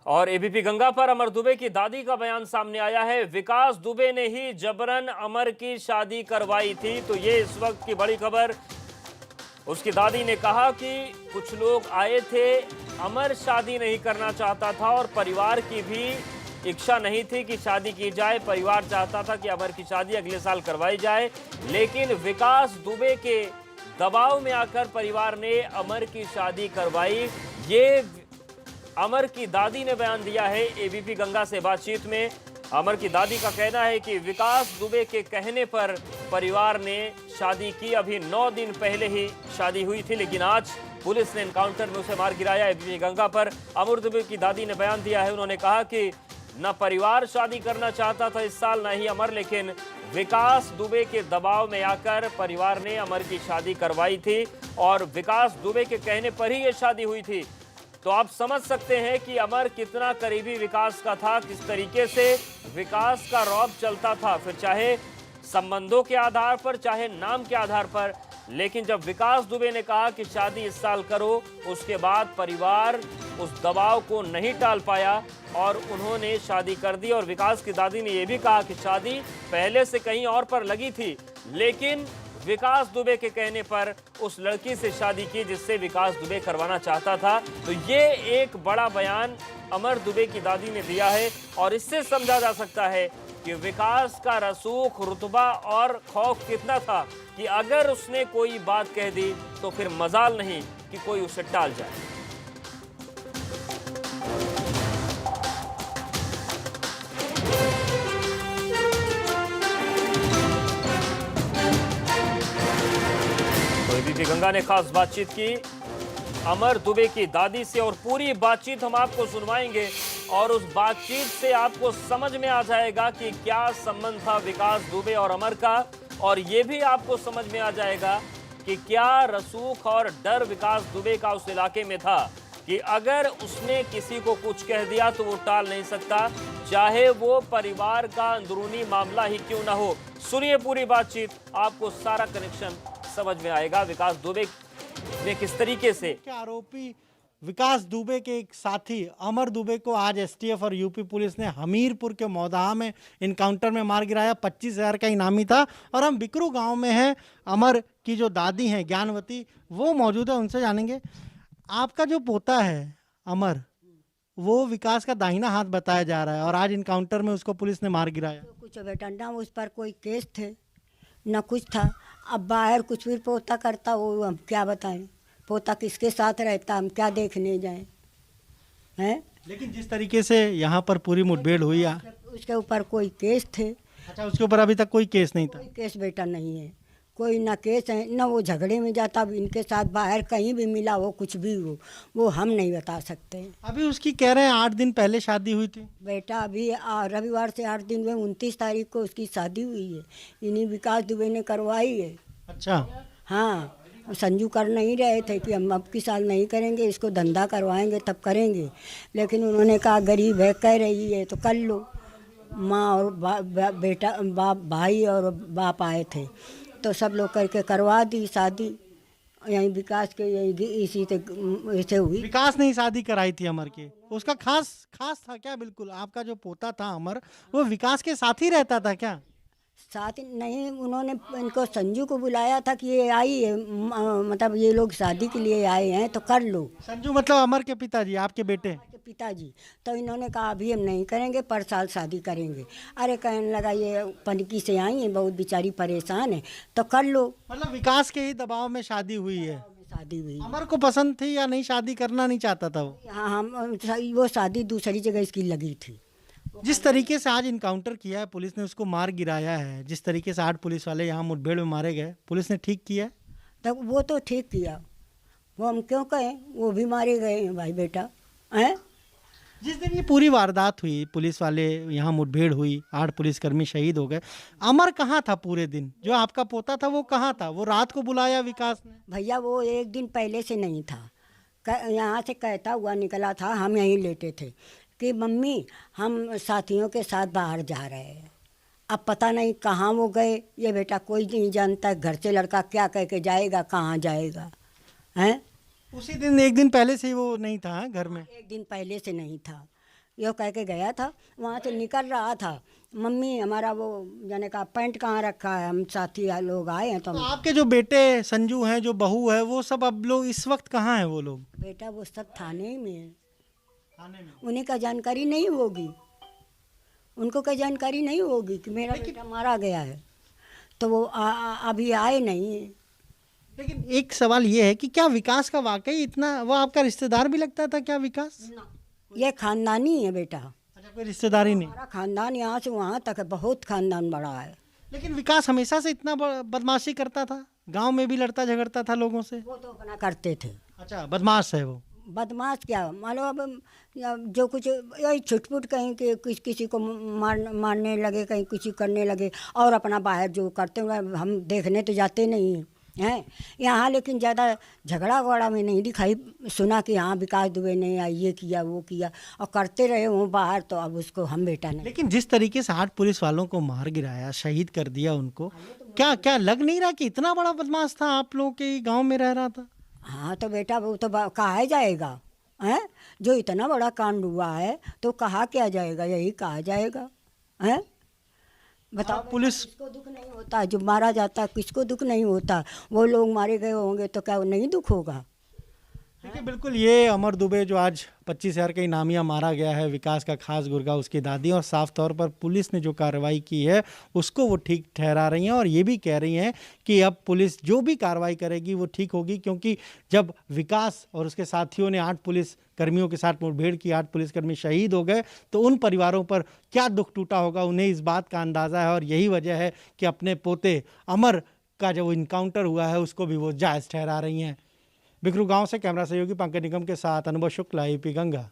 और एबीपी गंगा पर अमर दुबे की दादी का बयान सामने आया है। विकास दुबे ने ही जबरन अमर की शादी करवाई थी। तो ये इस वक्त की बड़ी खबर। उसकी दादी ने कहा कि कुछ लोग आए थे, अमर शादी नहीं करना चाहता था और परिवार की भी इच्छा नहीं थी कि शादी की जाए। परिवार चाहता था कि अमर की शादी अगले साल करवाई जाए, लेकिन विकास दुबे के दबाव में आकर परिवार ने अमर की शादी करवाई। ये अमर की दादी ने बयान दिया है एबीपी गंगा से बातचीत में। अमर की दादी का कहना है कि विकास दुबे के कहने पर परिवार ने शादी की। अभी 9 दिन पहले ही शादी हुई थी, लेकिन आज पुलिस ने एनकाउंटर में उसे मार गिराया। एबीपी गंगा पर अमर दुबे की दादी ने बयान दिया है। उन्होंने कहा कि न परिवार शादी करना चाहता था इस साल, न ही अमर, लेकिन विकास दुबे के दबाव में आकर परिवार ने अमर की शादी करवाई थी और विकास दुबे के कहने पर ही यह शादी हुई थी। तो आप समझ सकते हैं कि अमर कितना करीबी विकास का था, किस तरीके से विकास का रौब चलता था, फिर चाहे संबंधों के आधार पर, चाहे नाम के आधार पर। लेकिन जब विकास दुबे ने कहा कि शादी इस साल करो, उसके बाद परिवार उस दबाव को नहीं टाल पाया और उन्होंने शादी कर दी। और विकास की दादी ने यह भी कहा कि शादी पहले से कहीं और पर लगी थी, लेकिन विकास दुबे के कहने पर उस लड़की से शादी की जिससे विकास दुबे करवाना चाहता था। तो ये एक बड़ा बयान अमर दुबे की दादी ने दिया है और इससे समझा जा सकता है कि विकास का रसूख, रुतबा और खौफ कितना था कि अगर उसने कोई बात कह दी तो फिर मजाल नहीं कि कोई उसे टाल जाए। एबीपी गंगा ने खास बातचीत की अमर दुबे की दादी से और पूरी बातचीत हम आपको सुनवाएंगे और उस बातचीत से आपको समझ में आ जाएगा कि क्या संबंध था विकास दुबे और अमर का। और ये भी आपको समझ में आ जाएगा कि क्या रसूख और डर विकास दुबे का उस इलाके में था कि अगर उसने किसी को कुछ कह दिया तो वो टाल नहीं सकता, चाहे वो परिवार का अंदरूनी मामला ही क्यों ना हो। सुनिए पूरी बातचीत, आपको सारा कनेक्शन समझ में आएगा। विकास दुबे ने किस तरीके से आरोपी विकास दुबे के एक साथी अमर दुबे को आज एसटीएफ और यूपी पुलिस ने हमीरपुर के मौदाहा में इनकाउंटर में मार गिराया। 25,000 का इनामी था। और हम बिकरू गांव में हैं। अमर की जो दादी हैं ज्ञानवती, वो मौजूद है, उनसे जानेंगे। आपका जो पोता है अमर, वो विकास का दाहिना हाथ बताया जा रहा है और आज इनकाउंटर में उसको पुलिस ने मार गिराया। कुछ बेटा ना उस पर कोई केस थे न कुछ था। अब बाहर कुछ भी पोता करता, वो हम क्या बताएं। पोता किसके साथ रहता, हम क्या देखने जाएं हैं। लेकिन जिस तरीके से यहाँ पर पूरी मुठभेड़ हुई, उसके ऊपर कोई केस थे? अच्छा, उसके ऊपर अभी तक कोई केस नहीं था? कोई केस बेटा नहीं है, कोई ना केस है ना वो झगड़े में जाता। इनके साथ बाहर कहीं भी मिला हो, कुछ भी हो, वो हम नहीं बता सकते। अभी उसकी कह रहे हैं 8 दिन पहले शादी हुई थी। बेटा अभी रविवार से 8 दिन में 29 तारीख को उसकी शादी हुई है। इन्हीं विकास दुबे ने करवाई है। अच्छा, हाँ, संजू कर नहीं रहे थे कि हम अब की साल नहीं करेंगे, इसको धंधा करवाएंगे तब करेंगे। लेकिन उन्होंने कहा गरीब है, कह रही है तो कर लो। माँ और बेटा, बाप, भाई और बाप आए थे तो सब लोग करके करवा दी शादी। यहीं विकास के यहीं इसी से हुई। विकास ने ही शादी कराई थी अमर की। उसका खास था क्या? बिल्कुल, आपका जो पोता था अमर, वो विकास के साथ ही रहता था क्या? साथ नहीं, उन्होंने इनको संजू को बुलाया था कि ये आई है, मतलब ये लोग शादी के लिए आए हैं तो कर लो। संजू मतलब अमर के पिताजी, आपके बेटे के पिताजी। तो इन्होंने कहा अभी हम नहीं करेंगे, पर साल शादी करेंगे। अरे कहने लगा ये पनकी से आई है, बहुत बेचारी परेशान है, तो कर लो। मतलब विकास के ही दबाव में शादी हुई है। शादी हुई। अमर को पसंद थी या नहीं, शादी करना नहीं चाहता था वो? हाँ, हम वो शादी दूसरी जगह इसकी लगी थी। जिस तरीके से आज इनकाउंटर किया है, पुलिस ने उसको मार गिराया है, जिस तरीके से 8 पुलिस वाले यहाँ मुठभेड़ में मारे गए, पुलिस ने ठीक किया है? तब वो तो ठीक किया, वो हम क्यों कहें, वो भी मारे गए हैं भाई बेटा हैं। जिस दिन ये पूरी वारदात हुई, पुलिस वाले यहाँ मुठभेड़ हुई, 8 पुलिसकर्मी शहीद हो गए, अमर कहाँ था पूरे दिन? जो आपका पोता था वो कहाँ था? वो रात को बुलाया विकास ने? भैया वो एक दिन पहले से नहीं था, यहाँ से कहता हुआ निकला था। हम यहीं लेटे थे कि मम्मी हम साथियों के साथ बाहर जा रहे हैं। अब पता नहीं कहाँ वो गए, ये बेटा कोई नहीं जानता। घर से लड़का क्या कह के जाएगा, कहाँ जाएगा हैं। उसी दिन, एक दिन पहले से ही वो नहीं था घर में? एक दिन पहले से नहीं था। यो कह के गया था। वहाँ से निकल रहा था, मम्मी हमारा वो जाने का पैंट कहाँ रखा है, हम साथी लोग आए हैं तो तो आपके जो बेटे संजू हैं, जो बहू है, वो सब अब लोग इस वक्त कहाँ हैं? वो लोग बेटा वो सब थाने में है, थाने में। उन्हें का जानकारी नहीं होगी, उनको का जानकारी नहीं होगी कि मेरा बेटा मारा गया है, तो वो अभी आए नहीं। लेकिन एक सवाल ये है कि क्या विकास का वाकई इतना, वो आपका रिश्तेदार भी लगता था क्या विकास? ये खानदानी है बेटा, अच्छा, कोई रिश्तेदारी नहीं। हमारा खानदान यहाँ से वहाँ तक है, बहुत खानदान बड़ा है। लेकिन विकास हमेशा से इतना बदमाशी करता था, गांव में भी लड़ता झगड़ता था लोगों से? वो तो अपना करते थे। अच्छा, बदमाश है वो। बदमाश क्या मालूम, अब जो कुछ यही छुटपुट कहीं के किसी को मारने लगे, कहीं कुछ करने लगे, और अपना बाहर जो करते हुए हम देखने तो जाते नहीं हैं यहाँ, लेकिन ज़्यादा झगड़ा वगड़ा में नहीं दिखाई सुना कि हाँ विकास दुबे ने ये किया वो किया, और करते रहे वो बाहर, तो अब उसको हम बेटा नहीं। लेकिन जिस तरीके से 8 पुलिस वालों को मार गिराया, शहीद कर दिया उनको, क्या क्या लग नहीं रहा कि इतना बड़ा बदमाश था, आप लोगों के गांव में रह रहा था? हाँ तो बेटा वो तो कहा जाएगा हैं, जो इतना बड़ा कांड हुआ है तो कहा क्या जाएगा, यही कहा जाएगा हैं। बताओ पुलिस किसको दुख नहीं होता, जो मारा जाता किसको दुख नहीं होता, वो लोग मारे गए होंगे तो क्या नहीं दुख होगा। देखिए, बिल्कुल ये अमर दुबे जो आज 25,000 का इनामिया मारा गया है, विकास का खास गुर्गा उसकी दादी, और साफ तौर पर पुलिस ने जो कार्रवाई की है उसको वो ठीक ठहरा रही हैं, और ये भी कह रही हैं कि अब पुलिस जो भी कार्रवाई करेगी वो ठीक होगी, क्योंकि जब विकास और उसके साथियों ने 8 पुलिस कर्मियों के साथ मुठभेड़ की, 8 पुलिसकर्मी शहीद हो गए, तो उन परिवारों पर क्या दुख टूटा होगा, उन्हें इस बात का अंदाज़ा है, और यही वजह है कि अपने पोते अमर का जो इनकाउंटर हुआ है उसको भी वो जायज़ ठहरा रही हैं। बिकरू गांव से कैमरा सहयोगी पंकज निगम के साथ अनुभव शुक्ला, यूपी गंगा।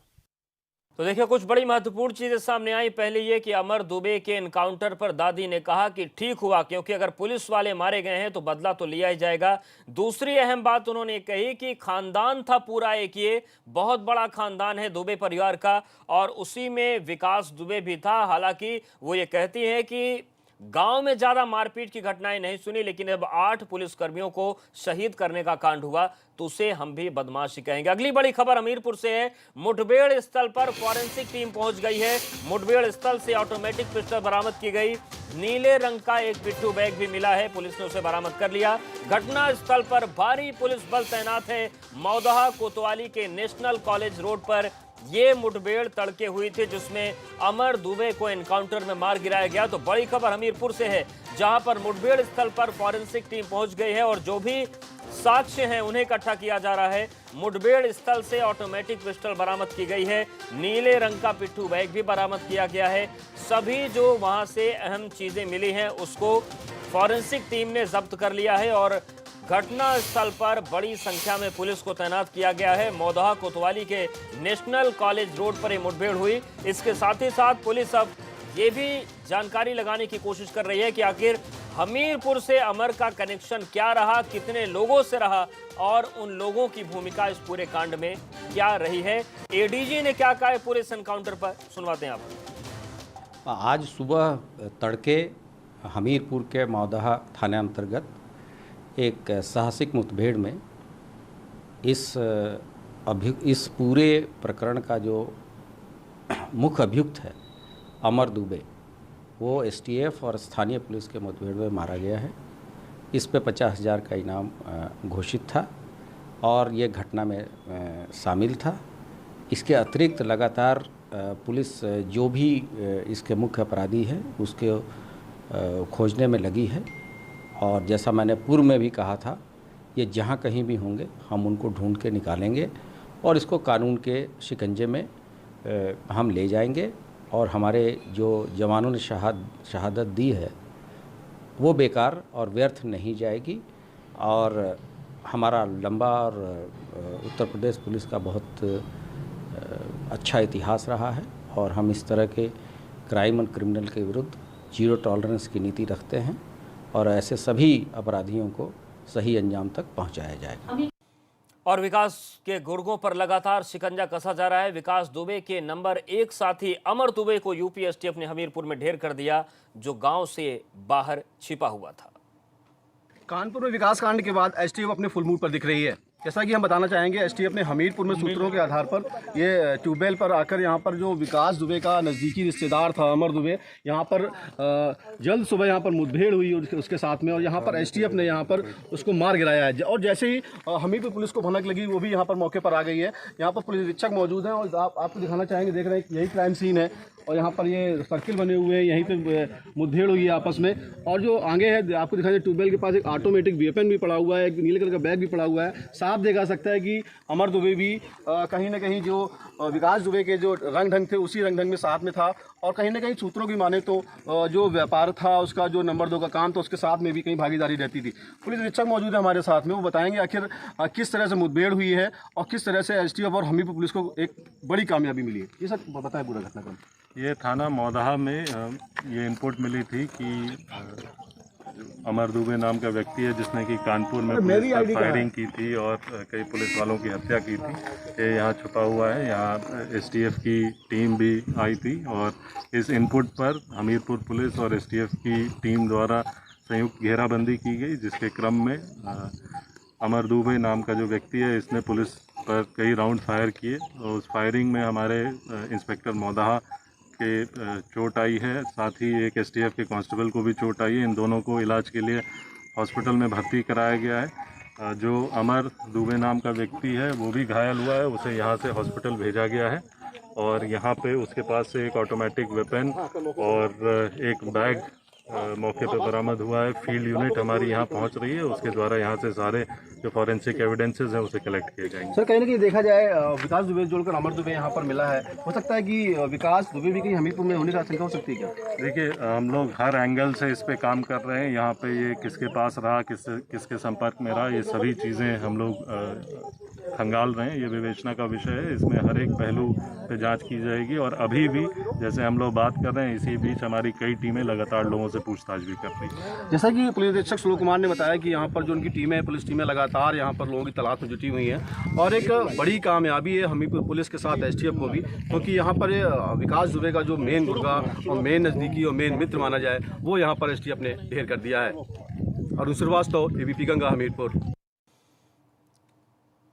तो देखिए, कुछ बड़ी महत्वपूर्ण चीजें सामने आई। पहले ये कि अमर दुबे के एनकाउंटर पर दादी ने कहा कि ठीक हुआ, क्योंकि अगर पुलिस वाले मारे गए हैं तो बदला तो लिया ही जाएगा। दूसरी अहम बात उन्होंने कही कि खानदान था पूरा एक, ये बहुत बड़ा खानदान है दुबे परिवार का, और उसी में विकास दुबे भी था। हालांकि वो ये कहती हैं कि गांव में ज्यादा मारपीट की घटनाएं नहीं सुनी, लेकिन अब 8 पुलिसकर्मियों को शहीद करने का कांड हुआ तो उसे हम भी बदमाशी कहेंगे। अगली बड़ी खबर हमीरपुर से है। मुठभेड़ स्थल पर फॉरेंसिक टीम पहुंच गई है। मुठभेड़ स्थल से ऑटोमेटिक पिस्टल बरामद की गई, नीले रंग का एक पिट्ठू बैग भी मिला है, पुलिस ने उसे बरामद कर लिया। घटना स्थल पर भारी पुलिस बल तैनात है। मौदहा कोतवाली के नेशनल कॉलेज रोड पर ये मुठभेड़ तड़के हुई थी, जिसमें अमर दुबे को एनकाउंटर में मार गिराया गया। तो बड़ी खबर हमीरपुर से है, जहां पर मुठभेड़ स्थल पर फॉरेंसिक टीम पहुंच गई है और जो भी साक्ष्य हैं उन्हें इकट्ठा किया जा रहा है। मुठभेड़ स्थल से ऑटोमेटिक पिस्टल बरामद की गई है, नीले रंग का पिट्ठू बैग भी बरामद किया गया है। सभी जो वहां से अहम चीजें मिली हैं उसको फॉरेंसिक टीम ने जब्त कर लिया है और घटना स्थल पर बड़ी संख्या में पुलिस को तैनात किया गया है। मौदहा कोतवाली के नेशनल कॉलेज रोड पर यह मुठभेड़ हुई। इसके साथ ही साथ पुलिस अब ये भी जानकारी लगाने की कोशिश कर रही है कि आखिर हमीरपुर से अमर का कनेक्शन क्या रहा, कितने लोगों से रहा, और उन लोगों की भूमिका इस पूरे कांड में क्या रही है। एडीजी ने क्या कहा है पूरे इस एनकाउंटर पर, सुनवाते हैं आप। आज सुबह तड़के हमीरपुर के मौदहा थाने अंतर्गत एक साहसिक मुठभेड़ में इस पूरे प्रकरण का जो मुख्य अभियुक्त है अमर दुबे, वो एसटीएफ और स्थानीय पुलिस के मुठभेड़ में मारा गया है। इस पे 50,000 का इनाम घोषित था और ये घटना में शामिल था। इसके अतिरिक्त लगातार पुलिस जो भी इसके मुख्य अपराधी है उसके खोजने में लगी है, और जैसा मैंने पूर्व में भी कहा था, ये जहाँ कहीं भी होंगे हम उनको ढूंढ के निकालेंगे और इसको कानून के शिकंजे में हम ले जाएंगे, और हमारे जो जवानों ने शहादत दी है वो बेकार और व्यर्थ नहीं जाएगी। और हमारा लंबा और उत्तर प्रदेश पुलिस का बहुत अच्छा इतिहास रहा है, और हम इस तरह के क्राइम और क्रिमिनल के विरुद्ध जीरो टॉलरेंस की नीति रखते हैं, और ऐसे सभी अपराधियों को सही अंजाम तक पहुंचाया जाएगा। और विकास के गुर्गों पर लगातार शिकंजा कसा जा रहा है। विकास दुबे के नंबर 1 साथी अमर दुबे को यूपी एसटीएफ ने हमीरपुर में ढेर कर दिया, जो गांव से बाहर छिपा हुआ था। कानपुर में विकास कांड के बाद एसटीएफ अपने फुल मूड पर दिख रही है। जैसा कि हम बताना चाहेंगे, एसटीएफ ने हमीरपुर में सूत्रों के आधार पर ये ट्यूबवेल पर आकर यहाँ पर जो विकास दुबे का नज़दीकी रिश्तेदार था अमर दुबे, यहाँ पर जल्द सुबह यहाँ पर मुठभेड़ हुई उसके साथ में, और यहाँ पर एसटीएफ ने यहाँ पर उसको मार गिराया है। और जैसे ही हमीरपुर पुलिस को भनक लगी, वो भी यहाँ पर मौके पर आ गई है। यहाँ पर पुलिस अधीक्षक मौजूद हैं और आपको दिखाना चाहेंगे, देख रहे हैं यही क्राइम सीन है और यहाँ पर ये सर्किल बने हुए हैं, यहीं पे मुठभेड़ हुई है आपस में। और जो आगे है आपको दिखाई दे, ट्यूबवेल के पास एक ऑटोमेटिक वेपन भी पड़ा हुआ है, एक नीले कलर का बैग भी पड़ा हुआ है। साफ देखा सकता है कि अमर दुबे भी कहीं ना कहीं जो विकास दुबे के जो रंग ढंग थे उसी रंग ढंग में साथ में था, और कहीं ना कहीं सूत्रों की माने तो जो व्यापार था उसका, जो नंबर 2 का काम, तो उसके साथ में भी कहीं भागीदारी रहती थी। पुलिस अधीक्षक मौजूद है हमारे साथ में, वो बताएंगे आखिर किस तरह से मुठभेड़ हुई है और किस तरह से एसटीएफ और हमीरपुर पुलिस को एक बड़ी कामयाबी मिली है। ये सर बताएं पूरा घटनाक्रम। ये थाना मौदाहा में ये इनपुट मिली थी कि अमर दुबे नाम का व्यक्ति है जिसने कि कानपुर में पुलिस पर फायरिंग की थी और कई पुलिस वालों की हत्या की थी। ये यहाँ छुपा हुआ है। यहाँ एसटीएफ की टीम भी आई थी और इस इनपुट पर हमीरपुर पुलिस और एसटीएफ की टीम द्वारा संयुक्त घेराबंदी की गई, जिसके क्रम में अमर दुबे नाम का जो व्यक्ति है इसने पुलिस पर कई राउंड फायर किए और उस फायरिंग में हमारे इंस्पेक्टर मौदाहा के चोट आई है, साथ ही एक एसटीएफ के कांस्टेबल को भी चोट आई है। इन दोनों को इलाज के लिए हॉस्पिटल में भर्ती कराया गया है। जो अमर दुबे नाम का व्यक्ति है वो भी घायल हुआ है, उसे यहाँ से हॉस्पिटल भेजा गया है और यहाँ पे उसके पास से एक ऑटोमेटिक वेपन और एक बैग मौके पर बरामद हुआ है। फील्ड यूनिट हमारी यहाँ पहुँच रही है, उसके द्वारा यहाँ से सारे जो फॉरेंसिक एविडेंसेस हैं उसे कलेक्ट किए जाएंगे। सर कहीं ना कहीं देखा जाए विकास दुबे जोड़कर अमर दुबे यहाँ पर मिला है, हो सकता है कि विकास दुबे भी कहीं हमीरपुर में होने का आशंका हो सकती है क्या? देखिए, हम लोग हर एंगल से इस पे काम कर रहे हैं। यहाँ पे ये किसके पास रहा, किसके संपर्क में रहा, ये सभी चीज़ें हम लोग खंगाल रहे हैं। ये विवेचना का विषय है, इसमें हर एक पहलू पे जांच की जाएगी और अभी भी जैसे हम लोग बात कर रहे हैं इसी बीच हमारी कई टीमें लगातार लोगों से पूछताछ भी कर रही हैं। जैसा कि पुलिस अधीक्षक सुलोक कुमार ने बताया कि यहाँ पर जो उनकी टीमें हैं, पुलिस टीमें लगातार यहाँ पर लोगों की तलाश में जुटी हुई हैं और एक बड़ी कामयाबी है हमीरपुर पुलिस के साथ एसटीएफ को भी, क्योंकि यहाँ पर विकास दुबे का जो मेन गुर्गा और मेन नज़दीकी और मेन मित्र माना जाए वो यहाँ पर एसटीएफ ने ढेर कर दिया है। अरुण श्रीवास्तव, एबीपी गंगा, हमीरपुर।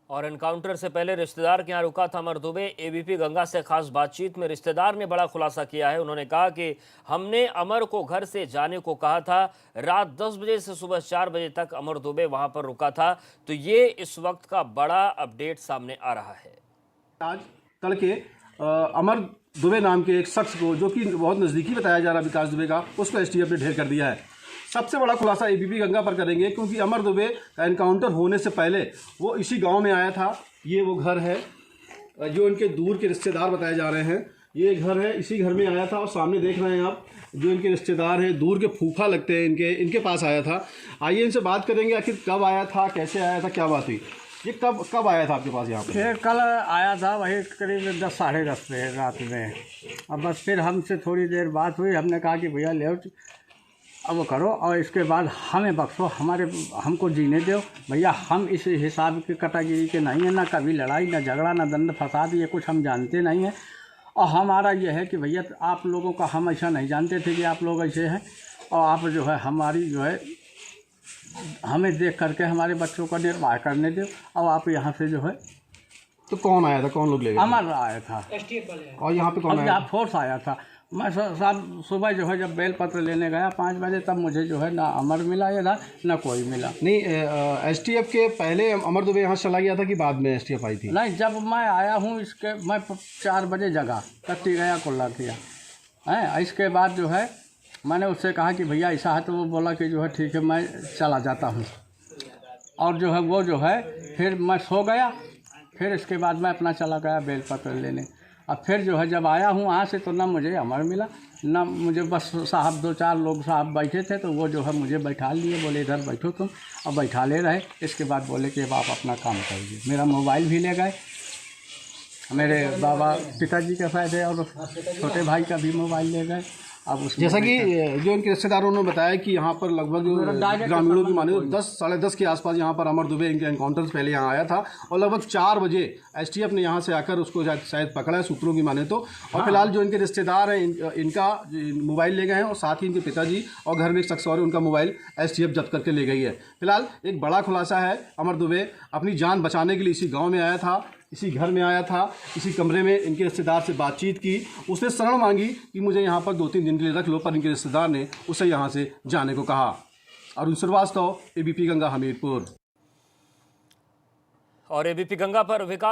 और एनकाउंटर से पहले रिश्तेदार के यहाँ रुका था अमर दुबे। एबीपी गंगा से खास बातचीत में रिश्तेदार ने बड़ा खुलासा किया है। उन्होंने कहा कि हमने अमर को घर से जाने को कहा था, रात 10 बजे से सुबह 4 बजे तक अमर दुबे वहां पर रुका था। तो ये इस वक्त का बड़ा अपडेट सामने आ रहा है। आज तड़के अमर दुबे नाम के एक शख्स को, जो कि बहुत नज़दीकी बताया जा रहा है विकास दुबे का, उसको एसटीएफ ने ढेर कर दिया है। सबसे बड़ा खुलासा एबीपी गंगा पर करेंगे, क्योंकि अमर दुबे का एनकाउंटर होने से पहले वो इसी गांव में आया था। ये वो घर है जो इनके दूर के रिश्तेदार बताए जा रहे हैं, ये घर है, इसी घर में आया था। और सामने देख रहे हैं आप जो इनके रिश्तेदार हैं, दूर के फूफा लगते हैं इनके पास आया था। आइए इनसे बात करेंगे आखिर कब आया था, कैसे आया था, क्या बात हुई। ये कब आया था आपके पास यहाँ पे? फिर कल आया था, वही करीब 10 साढ़े 10 बजे रात में। अब बस फिर हमसे थोड़ी देर बात हुई, हमने कहा कि भैया ले अब वो करो और इसके बाद हमें बख्शो, हमको जीने दो भैया। हम इस हिसाब की कटागिरी के नहीं है, ना कभी लड़ाई, ना झगड़ा, ना दंड फसाद, ये कुछ हम जानते नहीं हैं। और हमारा ये है कि भैया आप लोगों का हम ऐसा नहीं जानते थे कि आप लोग ऐसे हैं, और आप जो है हमारी जो है हमें देख करके हमारे बच्चों का निर्वाह करने दो। और आप यहाँ से जो है। तो कौन आया था, कौन लोग ले गए? अमर आया था और यहाँ पे कौन आया? फोर्स आया था। मैं साहब सुबह जो है जब बेल पत्र लेने गया 5 बजे, तब मुझे जो है ना अमर मिला इधर, ना कोई मिला। नहीं, एसटीएफ के पहले अमर दुबे यहाँ चला गया था कि बाद में एसटीएफ आई थी? नहीं, जब मैं आया हूँ इसके मैं 4 बजे जगा, कत्ती गया, कुल्ला किया है। इसके बाद जो है मैंने उससे कहा कि भैया ऐसा है, तो वो बोला कि जो है ठीक है मैं चला जाता हूँ। और जो है वो जो है फिर मैं सो गया। फिर इसके बाद मैं अपना चला गया बेल पत्र लेने। अब फिर जो है जब आया हूँ वहाँ से, तो ना मुझे अमर मिला, ना मुझे बस साहब 2-4 लोग साहब बैठे थे, तो वो जो है मुझे बैठा लिए, बोले इधर बैठो तुम। अब बैठा ले रहे। इसके बाद बोले कि अब आप अपना काम करिए। मेरा मोबाइल भी ले गए, मेरे बाबा पिताजी का शायद है, और छोटे भाई का भी मोबाइल ले गए। अब उसमें जैसा कि जो इनके रिश्तेदारों ने बताया कि यहाँ पर लगभग ग्रामीणों की माने तो 10-10:30 के आसपास यहाँ पर अमर दुबे इनके एनकाउंटर से पहले यहाँ आया था और लगभग 4 बजे एसटीएफ ने यहाँ से आकर उसको शायद पकड़ा है, सूत्रों की माने तो। और फिलहाल जो इनके रिश्तेदार हैं इनका मोबाइल ले गए हैं और साथ ही इनके पिताजी और घर में एक शख्स और है, उनका मोबाइल एसटीएफ जब्त करके ले गई है। फिलहाल एक बड़ा खुलासा है, अमर दुबे अपनी जान बचाने के लिए इसी गाँव में आया था, इसी घर में आया था, इसी कमरे में इनके रिश्तेदार से बातचीत की, उसने शरण मांगी कि मुझे यहाँ पर 2-3 दिन के लिए रख लो, पर इनके रिश्तेदार ने उसे यहाँ से जाने को कहा। अरुण श्रीवास्तव, एबीपी गंगा, हमीरपुर। और एबीपी गंगा पर विकास